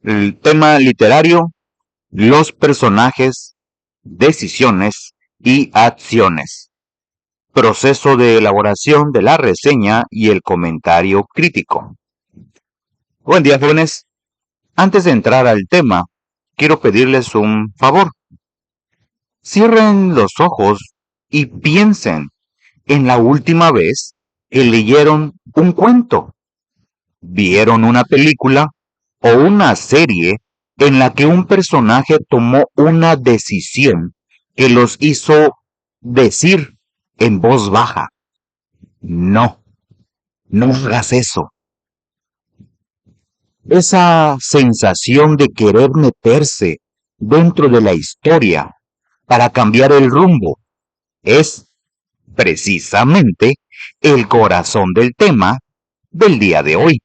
El tema literario, los personajes, decisiones y acciones. Proceso de elaboración de la reseña y el comentario crítico. Buen día, jóvenes. Antes de entrar al tema, quiero pedirles un favor. Cierren los ojos y piensen en la última vez que leyeron un cuento, vieron una película o una serie en la que un personaje tomó una decisión que los hizo decir en voz baja: no, no hagas eso. Esa sensación de querer meterse dentro de la historia para cambiar el rumbo es precisamente el corazón del tema del día de hoy.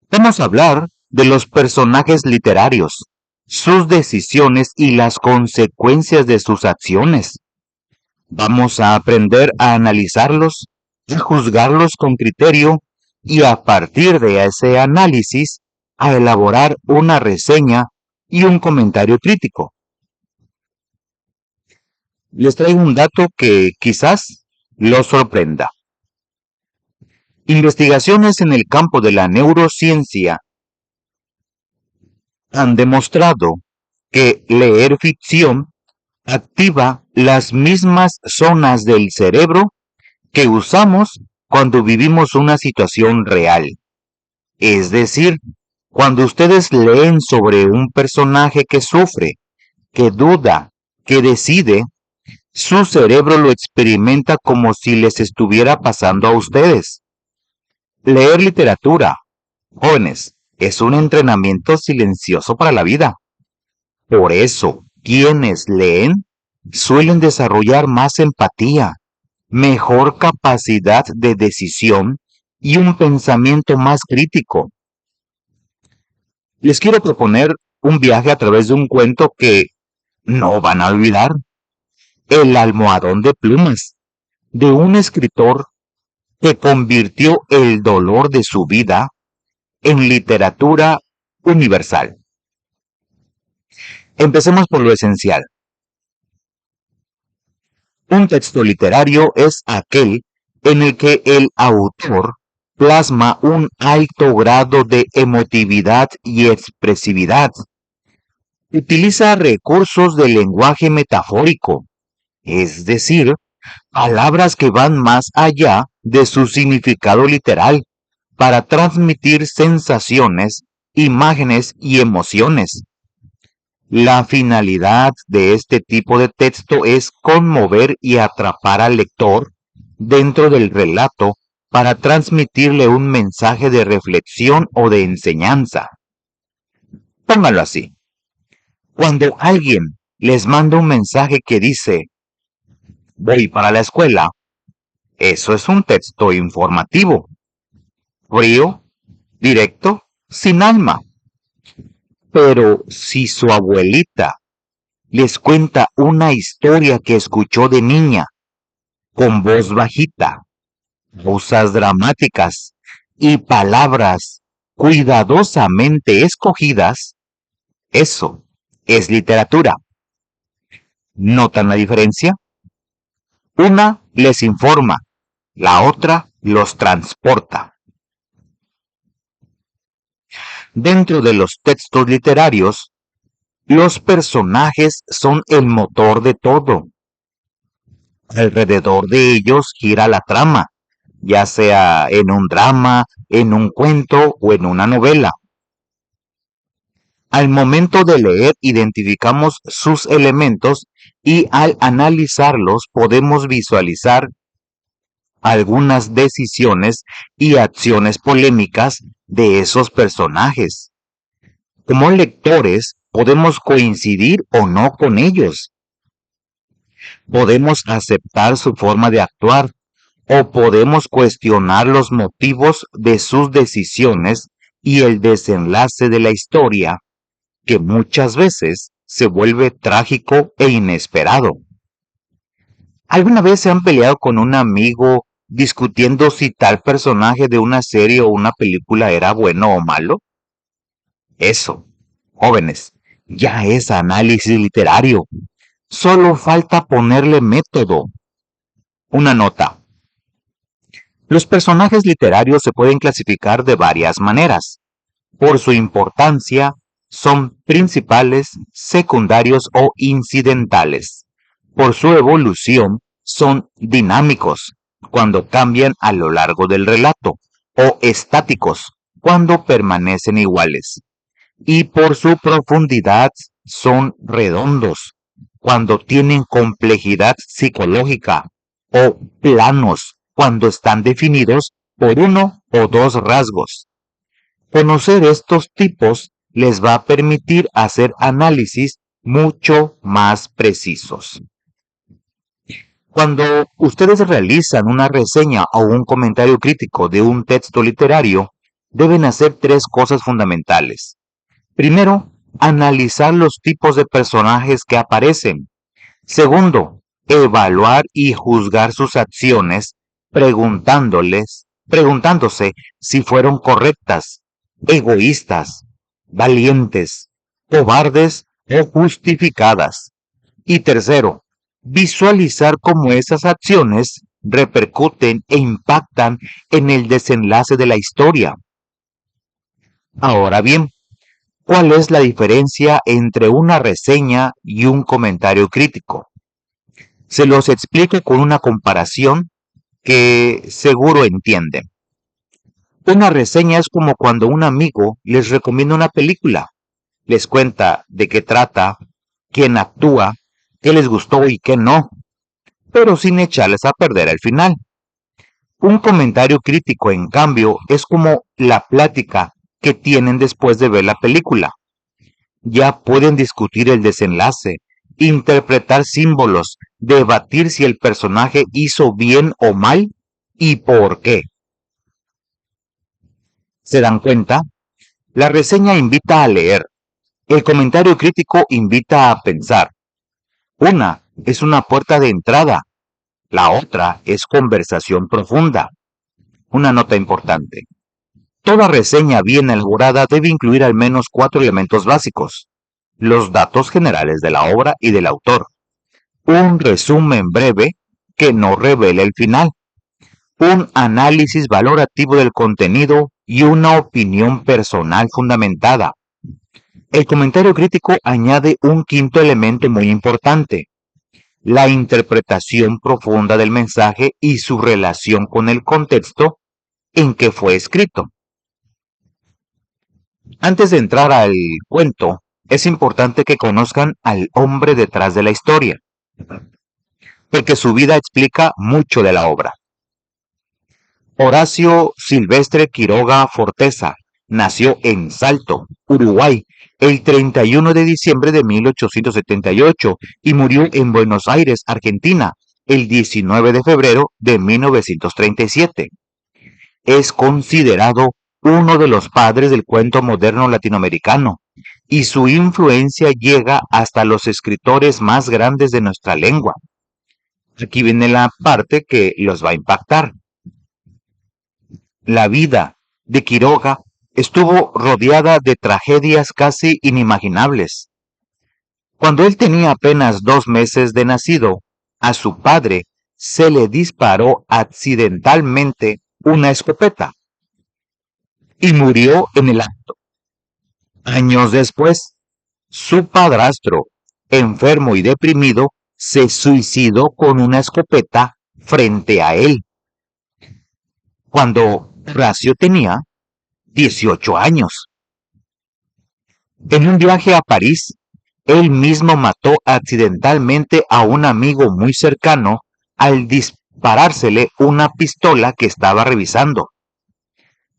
Vamos a hablar de los personajes literarios, sus decisiones y las consecuencias de sus acciones. Vamos a aprender a analizarlos, a juzgarlos con criterio y a partir de ese análisis a elaborar una reseña y un comentario crítico. Les traigo un dato que quizás los sorprenda. Investigaciones en el campo de la neurociencia han demostrado que leer ficción activa las mismas zonas del cerebro que usamos cuando vivimos una situación real. Es decir, cuando ustedes leen sobre un personaje que sufre, que duda, que decide, su cerebro lo experimenta como si les estuviera pasando a ustedes. Leer literatura, jóvenes, es un entrenamiento silencioso para la vida. Por eso, quienes leen suelen desarrollar más empatía, mejor capacidad de decisión y un pensamiento más crítico. Les quiero proponer un viaje a través de un cuento que no van a olvidar: El almohadón de plumas, de un escritor que convirtió el dolor de su vida en literatura universal. Empecemos por lo esencial. Un texto literario es aquel en el que el autor plasma un alto grado de emotividad y expresividad. Utiliza recursos del lenguaje metafórico, es decir, palabras que van más allá de su significado literal, para transmitir sensaciones, imágenes y emociones. La finalidad de este tipo de texto es conmover y atrapar al lector dentro del relato para transmitirle un mensaje de reflexión o de enseñanza. Póngalo así: cuando alguien les manda un mensaje que dice voy para la escuela, eso es un texto informativo, frío, directo, sin alma. Pero si su abuelita les cuenta una historia que escuchó de niña, con voz bajita, pausas dramáticas y palabras cuidadosamente escogidas, eso es literatura. ¿Notan la diferencia? Una les informa, la otra los transporta. Dentro de los textos literarios, los personajes son el motor de todo. Alrededor de ellos gira la trama, ya sea en un drama, en un cuento o en una novela. Al momento de leer identificamos sus elementos y al analizarlos podemos visualizar algunas decisiones y acciones polémicas de esos personajes. Como lectores podemos coincidir o no con ellos. Podemos aceptar su forma de actuar o podemos cuestionar los motivos de sus decisiones y el desenlace de la historia, que muchas veces se vuelve trágico e inesperado. ¿Alguna vez se han peleado con un amigo discutiendo si tal personaje de una serie o una película era bueno o malo? Eso, jóvenes, ya es análisis literario. Solo falta ponerle método. Una nota. Los personajes literarios se pueden clasificar de varias maneras. Por su importancia, son principales, secundarios o incidentales. Por su evolución, son dinámicos, cuando cambian a lo largo del relato, o estáticos, cuando permanecen iguales. Y por su profundidad, son redondos, cuando tienen complejidad psicológica, o planos, cuando están definidos por uno o dos rasgos. Conocer estos tipos les va a permitir hacer análisis mucho más precisos. Cuando ustedes realizan una reseña o un comentario crítico de un texto literario, deben hacer tres cosas fundamentales. Primero, analizar los tipos de personajes que aparecen. Segundo, evaluar y juzgar sus acciones preguntándose si fueron correctas, egoístas, valientes, cobardes o justificadas. Y tercero, visualizar cómo esas acciones repercuten e impactan en el desenlace de la historia. Ahora bien, ¿cuál es la diferencia entre una reseña y un comentario crítico? Se los explico con una comparación que seguro entienden. Una reseña es como cuando un amigo les recomienda una película, les cuenta de qué trata, quién actúa, qué les gustó y qué no, pero sin echarles a perder el final. Un comentario crítico, en cambio, es como la plática que tienen después de ver la película. Ya pueden discutir el desenlace, interpretar símbolos, debatir si el personaje hizo bien o mal y por qué. ¿Se dan cuenta? La reseña invita a leer, el comentario crítico invita a pensar. Una es una puerta de entrada, la otra es conversación profunda. Una nota importante. Toda reseña bien elaborada debe incluir al menos 4 elementos básicos: los datos generales de la obra y del autor, un resumen breve que no revele el final, un análisis valorativo del contenido y una opinión personal fundamentada. El comentario crítico añade un quinto elemento muy importante: la interpretación profunda del mensaje y su relación con el contexto en que fue escrito. Antes de entrar al cuento, es importante que conozcan al hombre detrás de la historia, porque su vida explica mucho de la obra. Horacio Silvestre Quiroga Forteza nació en Salto, Uruguay, el 31 de diciembre de 1878 y murió en Buenos Aires, Argentina, el 19 de febrero de 1937. Es considerado uno de los padres del cuento moderno latinoamericano, y su influencia llega hasta los escritores más grandes de nuestra lengua. Aquí viene la parte que los va a impactar. La vida de Quiroga estuvo rodeada de tragedias casi inimaginables. Cuando él tenía apenas 2 meses de nacido, a su padre se le disparó accidentalmente una escopeta y murió en el acto. Años después, su padrastro, enfermo y deprimido, se suicidó con una escopeta frente a él, cuando Horacio tenía 18 años. En un viaje a París, él mismo mató accidentalmente a un amigo muy cercano al disparársele una pistola que estaba revisando.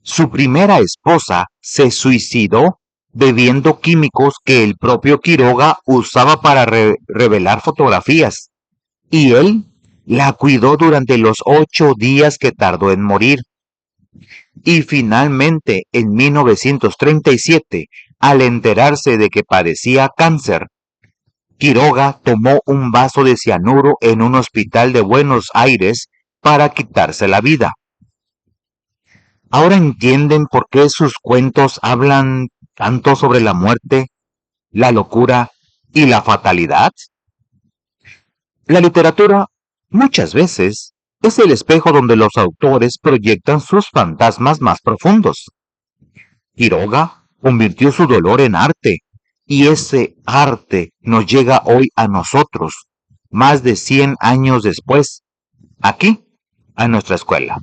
Su primera esposa se suicidó bebiendo químicos que el propio Quiroga usaba para revelar fotografías, y él la cuidó durante los 8 días que tardó en morir. Y finalmente, en 1937, al enterarse de que padecía cáncer, Quiroga tomó un vaso de cianuro en un hospital de Buenos Aires para quitarse la vida. Ahora entienden por qué sus cuentos hablan tanto sobre la muerte, la locura y la fatalidad? La literatura, muchas veces, es el espejo donde los autores proyectan sus fantasmas más profundos. Quiroga convirtió su dolor en arte, y ese arte nos llega hoy a nosotros, más de 100 años después, aquí, a nuestra escuela.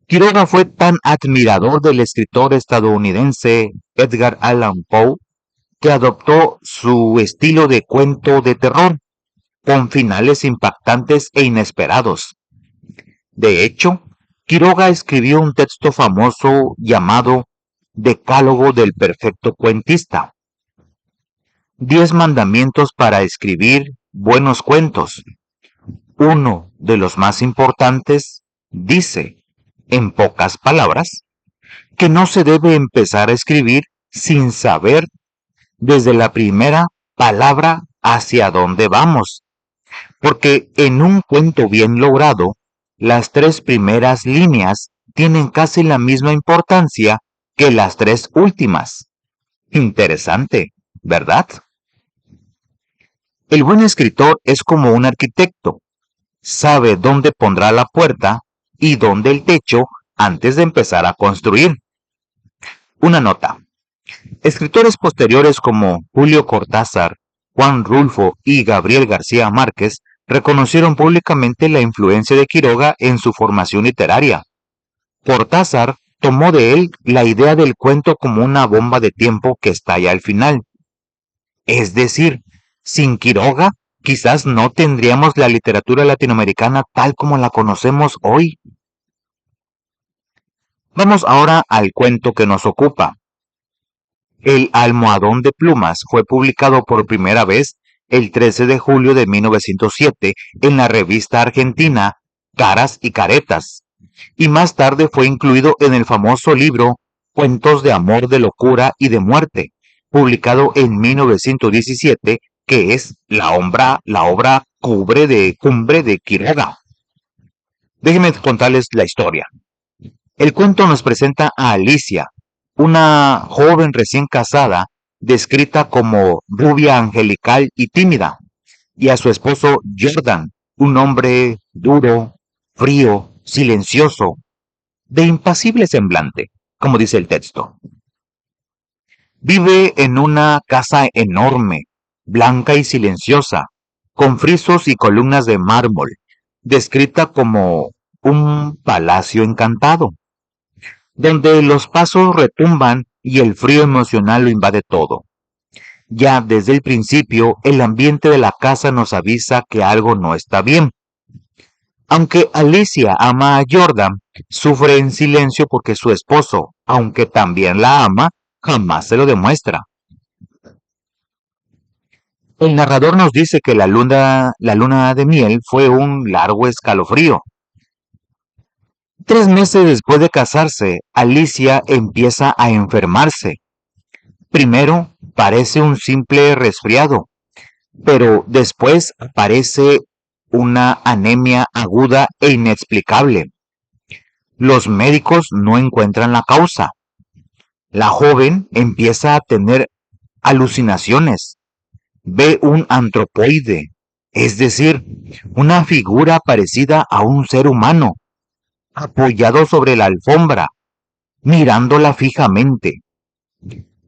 Quiroga fue tan admirador del escritor estadounidense Edgar Allan Poe que adoptó su estilo de cuento de terror, con finales impactantes e inesperados. De hecho, Quiroga escribió un texto famoso llamado Decálogo del Perfecto Cuentista. 10 mandamientos para escribir buenos cuentos. Uno de los más importantes dice, en pocas palabras, que no se debe empezar a escribir sin saber desde la primera palabra hacia dónde vamos, porque en un cuento bien logrado, las 3 primeras líneas tienen casi la misma importancia que las 3 últimas. Interesante, ¿verdad? El buen escritor es como un arquitecto. Sabe dónde pondrá la puerta y dónde el techo antes de empezar a construir. Una nota. Escritores posteriores como Julio Cortázar, Juan Rulfo y Gabriel García Márquez reconocieron públicamente la influencia de Quiroga en su formación literaria. Cortázar tomó de él la idea del cuento como una bomba de tiempo que estalla al final. Es decir, sin Quiroga, quizás no tendríamos la literatura latinoamericana tal como la conocemos hoy. Vamos ahora al cuento que nos ocupa. El almohadón de plumas fue publicado por primera vez el 13 de julio de 1907 en la revista argentina Caras y Caretas, y más tarde fue incluido en el famoso libro Cuentos de amor, de locura y de muerte, publicado en 1917, que es la obra cumbre de Quiroga. Déjenme contarles la historia. El cuento nos presenta a Alicia, una joven recién casada, descrita como rubia angelical y tímida, y a su esposo Jordan, un hombre duro, frío, silencioso, de impasible semblante, como dice el texto. Vive en una casa enorme, blanca y silenciosa, con frisos y columnas de mármol, descrita como un palacio encantado, donde los pasos retumban y el frío emocional lo invade todo. Ya desde el principio, el ambiente de la casa nos avisa que algo no está bien. Aunque Alicia ama a Jordan, sufre en silencio porque su esposo, aunque también la ama, jamás se lo demuestra. El narrador nos dice que la luna de miel fue un largo escalofrío. 3 meses después de casarse, Alicia empieza a enfermarse. Primero parece un simple resfriado, pero después aparece una anemia aguda e inexplicable. Los médicos no encuentran la causa. La joven empieza a tener alucinaciones. Ve un antropoide, es decir, una figura parecida a un ser humano, apoyado sobre la alfombra, mirándola fijamente.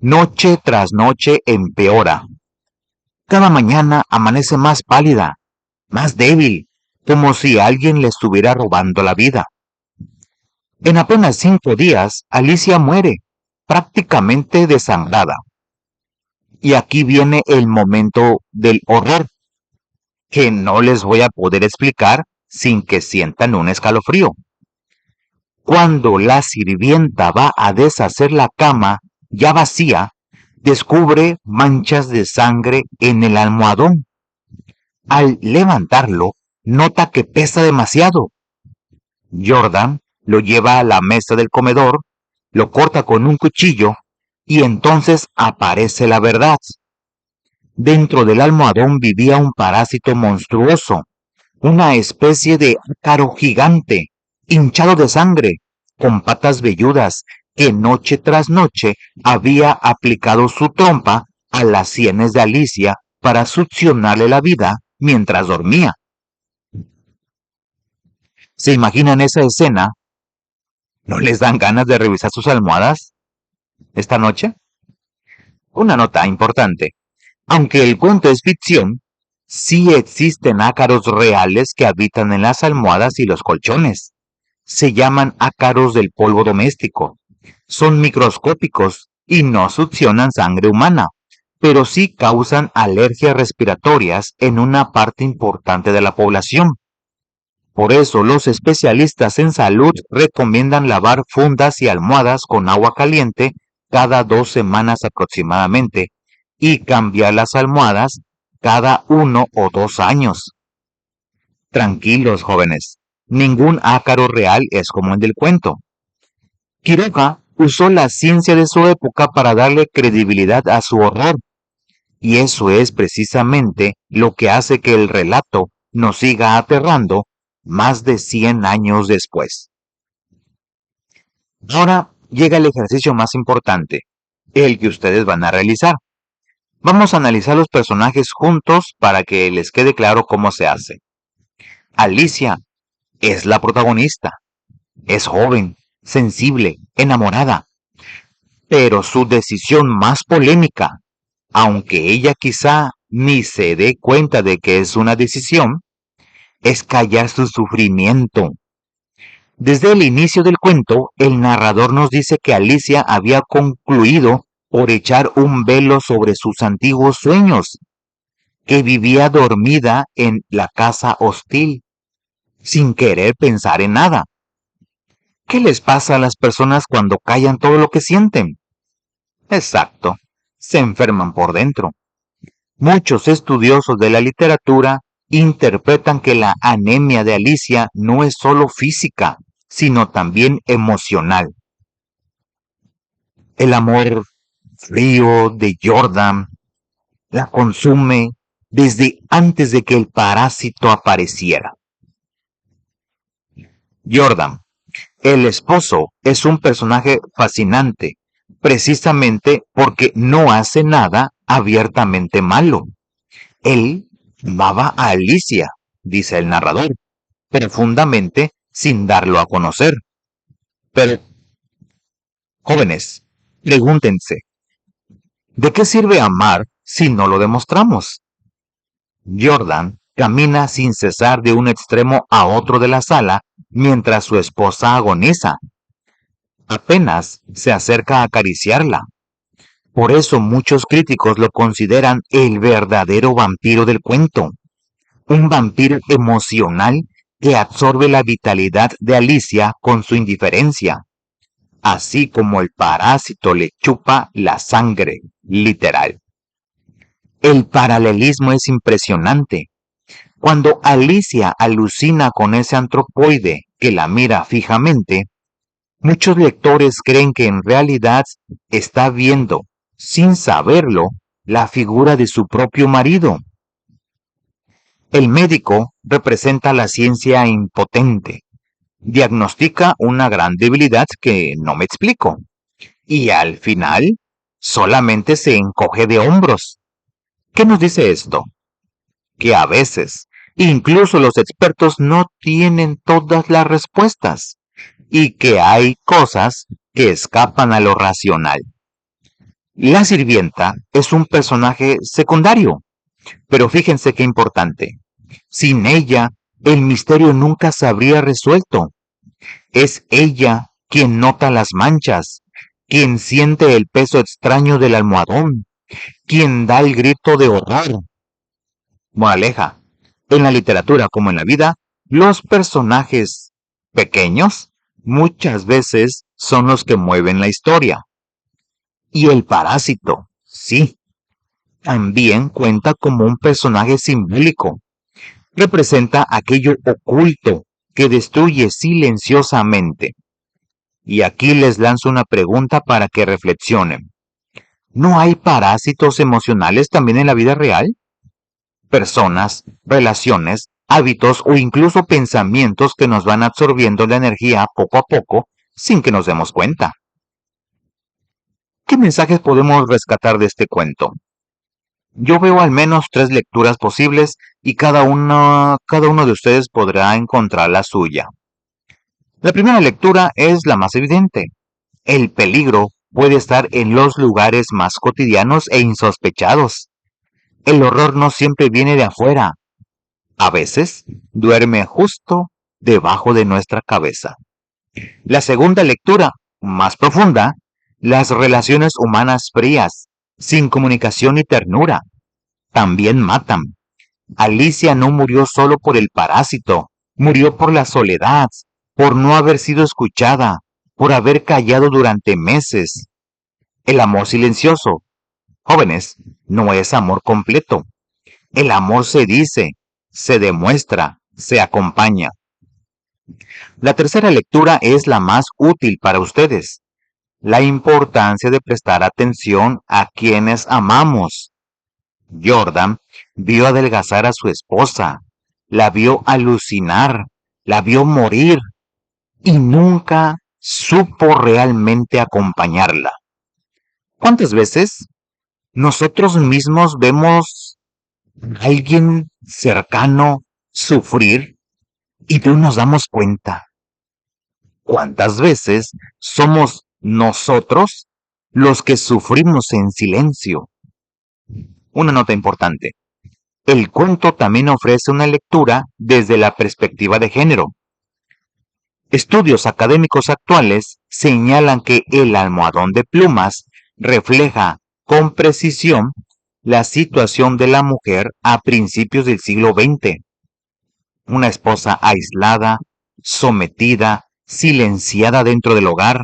Noche tras noche empeora. Cada mañana amanece más pálida, más débil, como si alguien le estuviera robando la vida. En apenas 5 días, Alicia muere, prácticamente desangrada. Y aquí viene el momento del horror, que no les voy a poder explicar sin que sientan un escalofrío. Cuando la sirvienta va a deshacer la cama, ya vacía, descubre manchas de sangre en el almohadón. Al levantarlo, nota que pesa demasiado. Jordan lo lleva a la mesa del comedor, lo corta con un cuchillo y entonces aparece la verdad. Dentro del almohadón vivía un parásito monstruoso, una especie de ácaro gigante, hinchado de sangre, con patas velludas que noche tras noche había aplicado su trompa a las sienes de Alicia para succionarle la vida mientras dormía. ¿Se imaginan esa escena? ¿No les dan ganas de revisar sus almohadas esta noche? Una nota importante. Aunque el cuento es ficción, sí existen ácaros reales que habitan en las almohadas y los colchones. Se llaman ácaros del polvo doméstico. Son microscópicos y no succionan sangre humana, pero sí causan alergias respiratorias en una parte importante de la población. Por eso los especialistas en salud recomiendan lavar fundas y almohadas con agua caliente cada 2 semanas aproximadamente y cambiar las almohadas cada 1 o 2 años. Tranquilos, jóvenes, ningún ácaro real es como el del cuento. Quiroga usó la ciencia de su época para darle credibilidad a su horror, y eso es precisamente lo que hace que el relato nos siga aterrando más de 100 años después. Ahora llega el ejercicio más importante, el que ustedes van a realizar. Vamos a analizar los personajes juntos para que les quede claro cómo se hace. Alicia es la protagonista. Es joven, sensible, enamorada. Pero su decisión más polémica, aunque ella quizá ni se dé cuenta de que es una decisión, es callar su sufrimiento. Desde el inicio del cuento, el narrador nos dice que Alicia había concluido por echar un velo sobre sus antiguos sueños, que vivía dormida en la casa hostil, sin querer pensar en nada. ¿Qué les pasa a las personas cuando callan todo lo que sienten? Exacto, se enferman por dentro. Muchos estudiosos de la literatura interpretan que la anemia de Alicia no es solo física, sino también emocional. El amor frío de Jordan la consume desde antes de que el parásito apareciera. Jordan, el esposo, es un personaje fascinante, precisamente porque no hace nada abiertamente malo. Él amaba a Alicia, dice el narrador, profundamente sin darlo a conocer. Pero, jóvenes, pregúntense, ¿de qué sirve amar si no lo demostramos? Jordan camina sin cesar de un extremo a otro de la sala mientras su esposa agoniza. Apenas se acerca a acariciarla. Por eso muchos críticos lo consideran el verdadero vampiro del cuento. Un vampiro emocional que absorbe la vitalidad de Alicia con su indiferencia, así como el parásito le chupa la sangre, literal. El paralelismo es impresionante. Cuando Alicia alucina con ese antropoide que la mira fijamente, muchos lectores creen que en realidad está viendo, sin saberlo, la figura de su propio marido. El médico representa la ciencia impotente, diagnostica una gran debilidad que no me explico, y al final solamente se encoge de hombros. ¿Qué nos dice esto? Que a veces, incluso los expertos no tienen todas las respuestas, y que hay cosas que escapan a lo racional. La sirvienta es un personaje secundario, pero fíjense qué importante. Sin ella, el misterio nunca se habría resuelto. Es ella quien nota las manchas, quien siente el peso extraño del almohadón, quien da el grito de horror. Moraleja, en la literatura como en la vida, los personajes pequeños muchas veces son los que mueven la historia. Y el parásito, sí, también cuenta como un personaje simbólico. Representa aquello oculto que destruye silenciosamente. Y aquí les lanzo una pregunta para que reflexionen. ¿No hay parásitos emocionales también en la vida real? Personas, relaciones, hábitos o incluso pensamientos que nos van absorbiendo la energía poco a poco sin que nos demos cuenta. mensajes podemos rescatar de este cuento? Yo veo al menos 3 lecturas posibles y cada uno de ustedes podrá encontrar la suya. La primera lectura es la más evidente. El peligro puede estar en los lugares más cotidianos e insospechados. El horror no siempre viene de afuera. A veces duerme justo debajo de nuestra cabeza. La segunda lectura, más profunda, las relaciones humanas frías, sin comunicación ni ternura, también matan. Alicia no murió solo por el parásito, murió por la soledad, por no haber sido escuchada, por haber callado durante meses. El amor silencioso, jóvenes, no es amor completo. El amor se dice, se demuestra, se acompaña. La tercera lectura es la más útil para ustedes. La importancia de prestar atención a quienes amamos. Jordan vio adelgazar a su esposa, la vio alucinar, la vio morir y nunca supo realmente acompañarla. ¿Cuántas veces nosotros mismos vemos a alguien cercano sufrir y no nos damos cuenta? ¿Cuántas veces somos nosotros los que sufrimos en silencio? Una nota importante. El cuento también ofrece una lectura desde la perspectiva de género. Estudios académicos actuales señalan que el almohadón de plumas refleja con precisión la situación de la mujer a principios del siglo XX. Una esposa aislada, sometida, silenciada dentro del hogar.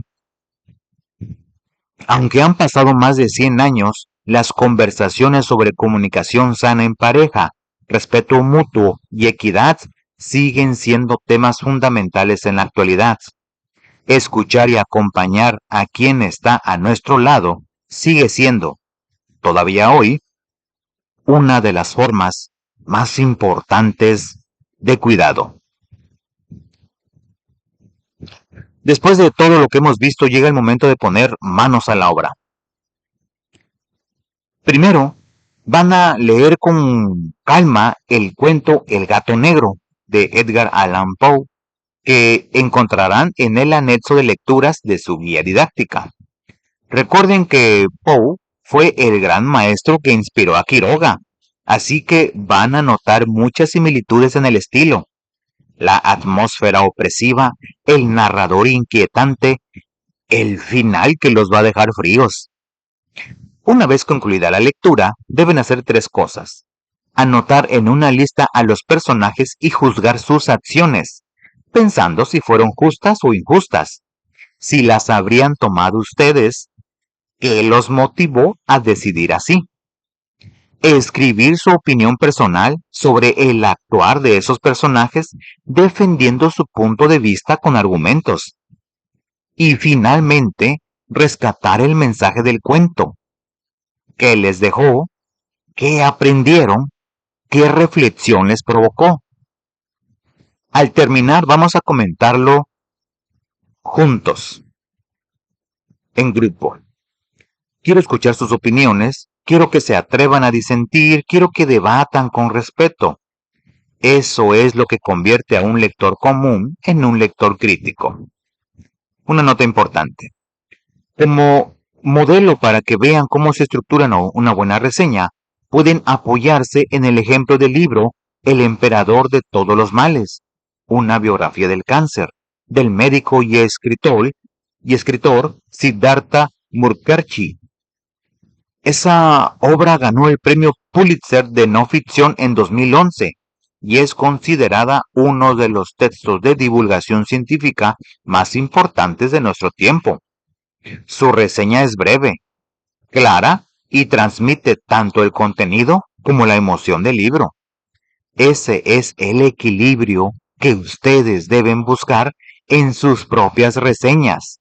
Aunque han pasado más de 100 años, las conversaciones sobre comunicación sana en pareja, respeto mutuo y equidad siguen siendo temas fundamentales en la actualidad. Escuchar y acompañar a quien está a nuestro lado sigue siendo, todavía hoy, una de las formas más importantes de cuidado. Después de todo lo que hemos visto, llega el momento de poner manos a la obra. Primero, van a leer con calma el cuento El gato negro de Edgar Allan Poe, que encontrarán en el anexo de lecturas de su guía didáctica. Recuerden que Poe fue el gran maestro que inspiró a Quiroga, así que van a notar muchas similitudes en el estilo. La atmósfera opresiva, el narrador inquietante, el final que los va a dejar fríos. Una vez concluida la lectura, deben hacer 3 cosas. Anotar en una lista a los personajes y juzgar sus acciones, pensando si fueron justas o injustas, si las habrían tomado ustedes, qué los motivó a decidir así. Escribir su opinión personal sobre el actuar de esos personajes, defendiendo su punto de vista con argumentos. Y finalmente, rescatar el mensaje del cuento. ¿Qué les dejó? ¿Qué aprendieron? ¿Qué reflexión les provocó? Al terminar, vamos a comentarlo juntos, en grupo. Quiero escuchar sus opiniones, quiero que se atrevan a disentir, quiero que debatan con respeto. Eso es lo que convierte a un lector común en un lector crítico. Una nota importante. Como modelo para que vean cómo se estructura una buena reseña, pueden apoyarse en el ejemplo del libro El emperador de todos los males, una biografía del cáncer, del médico y escritor Siddhartha Mukherjee. Esa obra ganó el premio Pulitzer de no ficción en 2011 y es considerada uno de los textos de divulgación científica más importantes de nuestro tiempo. Su reseña es breve, clara y transmite tanto el contenido como la emoción del libro. Ese es el equilibrio que ustedes deben buscar en sus propias reseñas.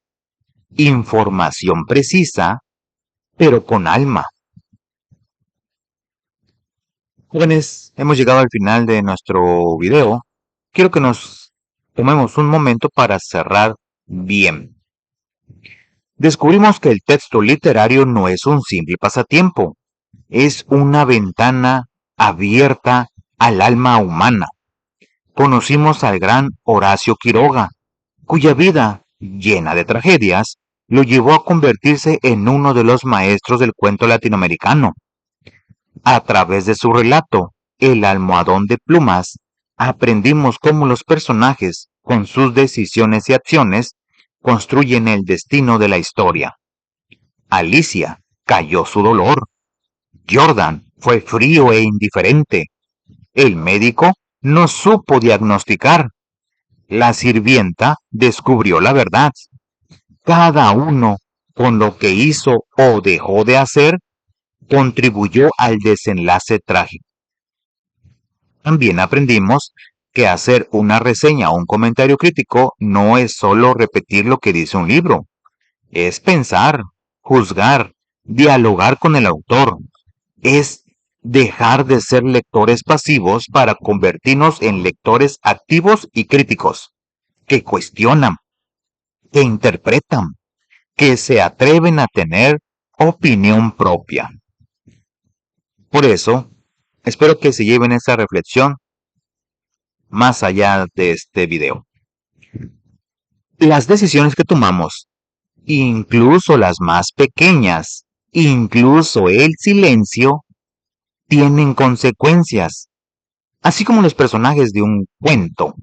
Información precisa, pero con alma. Jóvenes, hemos llegado al final de nuestro video. Quiero que nos tomemos un momento para cerrar bien. descubrimos que el texto literario no es un simple pasatiempo, es una ventana abierta al alma humana. Conocimos al gran Horacio Quiroga, cuya vida, llena de tragedias, lo llevó a convertirse en uno de los maestros del cuento latinoamericano. A través de su relato, El almohadón de plumas, aprendimos cómo los personajes, con sus decisiones y acciones, construyen el destino de la historia. Alicia cayó su dolor. Jordan fue frío e indiferente. El médico no supo diagnosticar. La sirvienta descubrió la verdad. Cada uno, con lo que hizo o dejó de hacer, contribuyó al desenlace trágico. También aprendimos que hacer una reseña o un comentario crítico no es solo repetir lo que dice un libro, es pensar, juzgar, dialogar con el autor, es dejar de ser lectores pasivos para convertirnos en lectores activos y críticos, que cuestionan, que interpretan, que se atreven a tener opinión propia. Por eso, espero que se lleven esa reflexión más allá de este video. Las decisiones que tomamos, incluso las más pequeñas, incluso el silencio, tienen consecuencias. Así como los personajes de un cuento,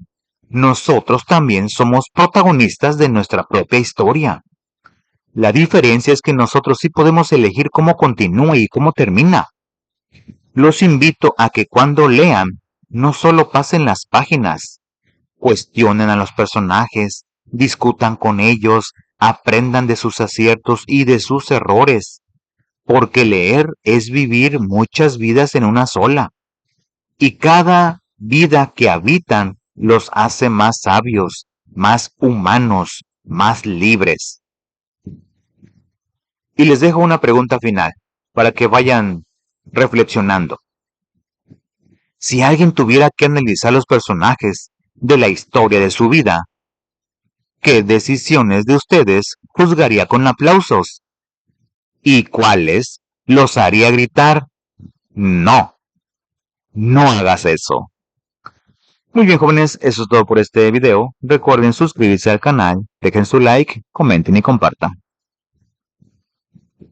nosotros también somos protagonistas de nuestra propia historia. La diferencia es que nosotros sí podemos elegir cómo continúa y cómo termina. Los invito a que cuando lean, no solo pasen las páginas, cuestionen a los personajes, discutan con ellos, aprendan de sus aciertos y de sus errores, porque leer es vivir muchas vidas en una sola, y cada vida que habitan los hace más sabios, más humanos, más libres. Y les dejo una pregunta final, para que vayan reflexionando. Si alguien tuviera que analizar los personajes de la historia de su vida, ¿qué decisiones de ustedes juzgaría con aplausos? ¿Y cuáles los haría gritar? No, no hagas eso. Muy bien, jóvenes, eso es todo por este video. Recuerden suscribirse al canal, dejen su like, comenten y compartan.